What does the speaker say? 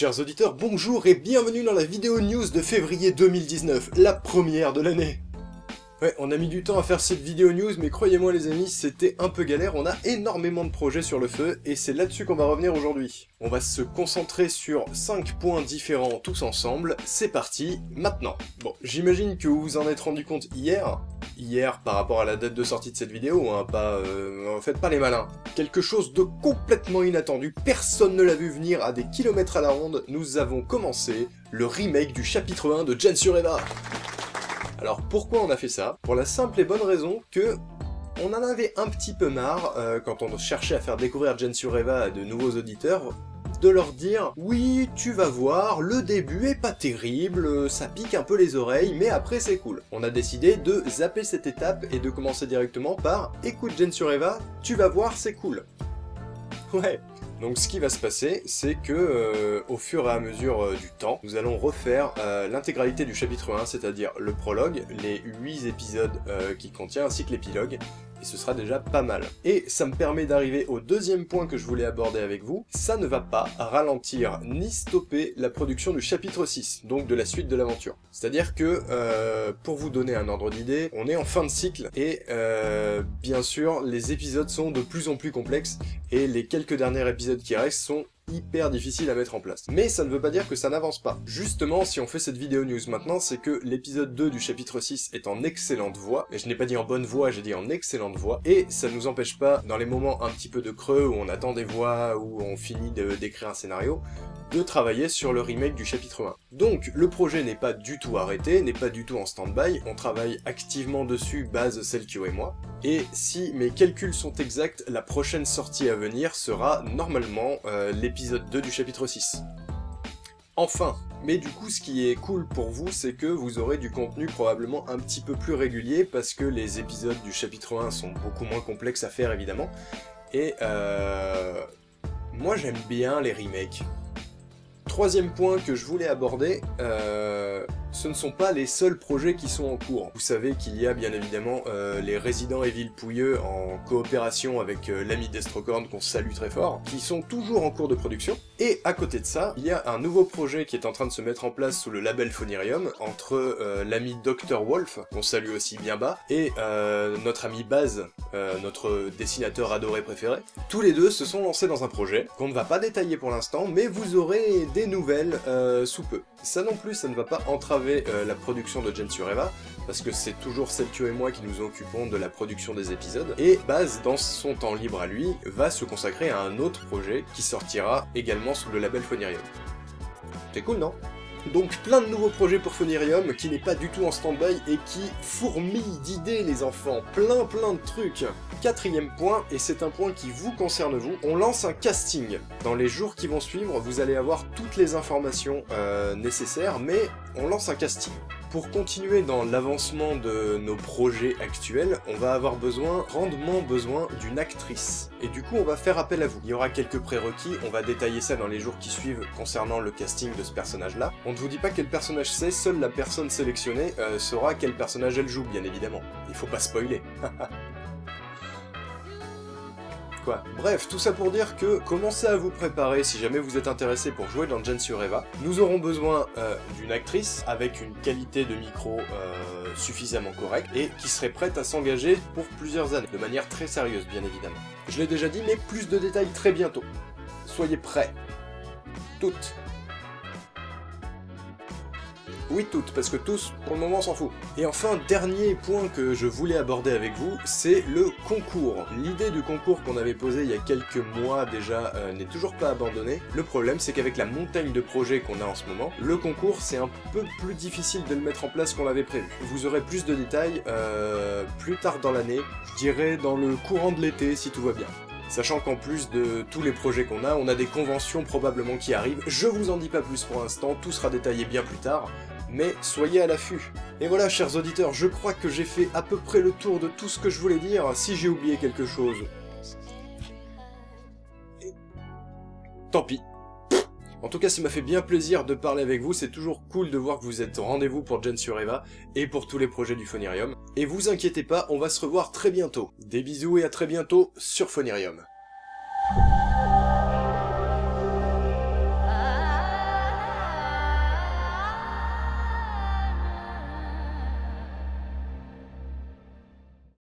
Chers auditeurs, bonjour et bienvenue dans la vidéo news de février 2019, la première de l'année. Ouais, on a mis du temps à faire cette vidéo news, mais croyez-moi les amis, c'était un peu galère, on a énormément de projets sur le feu, et c'est là-dessus qu'on va revenir aujourd'hui. On va se concentrer sur 5 points différents tous ensemble, c'est parti, maintenant. Bon, j'imagine que vous vous en êtes rendu compte hier par rapport à la date de sortie de cette vidéo, hein, faites pas les malins. Quelque chose de complètement inattendu, personne ne l'a vu venir à des kilomètres à la ronde, nous avons commencé le remake du chapitre 1 de Gensureva. Alors pourquoi on a fait ça? Pour la simple et bonne raison que on en avait un petit peu marre, quand on cherchait à faire découvrir Gensureva à de nouveaux auditeurs, de leur dire « Oui, tu vas voir, le début est pas terrible, ça pique un peu les oreilles, mais après c'est cool. » On a décidé de zapper cette étape et de commencer directement par « Écoute Gensureva, tu vas voir, c'est cool. » Ouais. Donc ce qui va se passer, c'est que au fur et à mesure du temps, nous allons refaire l'intégralité du chapitre 1, c'est-à-dire le prologue, les 8 épisodes qu'il contient, ainsi que l'épilogue, et ce sera déjà pas mal. Et ça me permet d'arriver au deuxième point que je voulais aborder avec vous, ça ne va pas ralentir ni stopper la production du chapitre 6, donc de la suite de l'aventure. C'est-à-dire que, pour vous donner un ordre d'idée, on est en fin de cycle, et bien sûr, les épisodes sont de plus en plus complexes, et les quelques derniers épisodes qui restent sont hyper difficiles à mettre en place. Mais ça ne veut pas dire que ça n'avance pas. Justement, si on fait cette vidéo news maintenant, c'est que l'épisode 2 du chapitre 6 est en excellente voie, et je n'ai pas dit en bonne voie, j'ai dit en excellente voie, et ça ne nous empêche pas, dans les moments un petit peu de creux, où on attend des voix, où on finit d'écrire un scénario, de travailler sur le remake du chapitre 1. Donc, le projet n'est pas du tout arrêté, n'est pas du tout en stand-by, on travaille activement dessus, base Selkio et moi, et si mes calculs sont exacts, la prochaine sortie à venir sera normalement l'épisode 2 du chapitre 6. Enfin, mais du coup ce qui est cool pour vous, c'est que vous aurez du contenu probablement un petit peu plus régulier, parce que les épisodes du chapitre 1 sont beaucoup moins complexes à faire évidemment, et moi j'aime bien les remakes. Troisième point que je voulais aborder, ce ne sont pas les seuls projets qui sont en cours. Vous savez qu'il y a bien évidemment les Resident Evil Pouilleux en coopération avec l'ami Destrocorn qu'on salue très fort, qui sont toujours en cours de production. Et à côté de ça, il y a un nouveau projet qui est en train de se mettre en place sous le label Phonirium, entre l'ami Dr Wolf, qu'on salue aussi bien bas, et notre ami Baz, notre dessinateur adoré préféré. Tous les deux se sont lancés dans un projet qu'on ne va pas détailler pour l'instant, mais vous aurez des nouvelles sous peu. Ça non plus, ça ne va pas entraver la production de Gensureva, parce que c'est toujours Selkio et moi qui nous occupons de la production des épisodes, et Baz, dans son temps libre à lui, va se consacrer à un autre projet qui sortira également sous le label Phonirium. C'est cool, non? Donc plein de nouveaux projets pour Phonirium, qui n'est pas du tout en stand-by et qui fourmille d'idées les enfants, plein de trucs. Quatrième point, et c'est un point qui vous concerne vous, on lance un casting. Dans les jours qui vont suivre, vous allez avoir toutes les informations nécessaires, mais on lance un casting. Pour continuer dans l'avancement de nos projets actuels, on va avoir grandement besoin d'une actrice. Et du coup, on va faire appel à vous. Il y aura quelques prérequis, on va détailler ça dans les jours qui suivent concernant le casting de ce personnage-là. On ne vous dit pas quel personnage c'est, seule la personne sélectionnée saura quel personnage elle joue, bien évidemment. Il faut pas spoiler. Quoi. Bref, tout ça pour dire que commencez à vous préparer si jamais vous êtes intéressé pour jouer dans Gensureva. Nous aurons besoin d'une actrice avec une qualité de micro suffisamment correcte et qui serait prête à s'engager pour plusieurs années, de manière très sérieuse bien évidemment. Je l'ai déjà dit, mais plus de détails très bientôt. Soyez prêts. Toutes. Oui, toutes, parce que tous, pour le moment, on s'en fout. Et enfin, dernier point que je voulais aborder avec vous, c'est le concours. L'idée du concours qu'on avait posé il y a quelques mois déjà n'est toujours pas abandonnée. Le problème, c'est qu'avec la montagne de projets qu'on a en ce moment, le concours, c'est un peu plus difficile de le mettre en place qu'on l'avait prévu. Vous aurez plus de détails plus tard dans l'année, je dirais dans le courant de l'été, si tout va bien. Sachant qu'en plus de tous les projets qu'on a, on a des conventions probablement qui arrivent. Je vous en dis pas plus pour l'instant, tout sera détaillé bien plus tard. Mais soyez à l'affût. Et voilà, chers auditeurs, je crois que j'ai fait à peu près le tour de tout ce que je voulais dire. Si j'ai oublié quelque chose, tant pis. En tout cas, ça m'a fait bien plaisir de parler avec vous, c'est toujours cool de voir que vous êtes au rendez-vous pour Gensureva et pour tous les projets du Phonirium. Et vous inquiétez pas, on va se revoir très bientôt. Des bisous et à très bientôt sur Phonirium.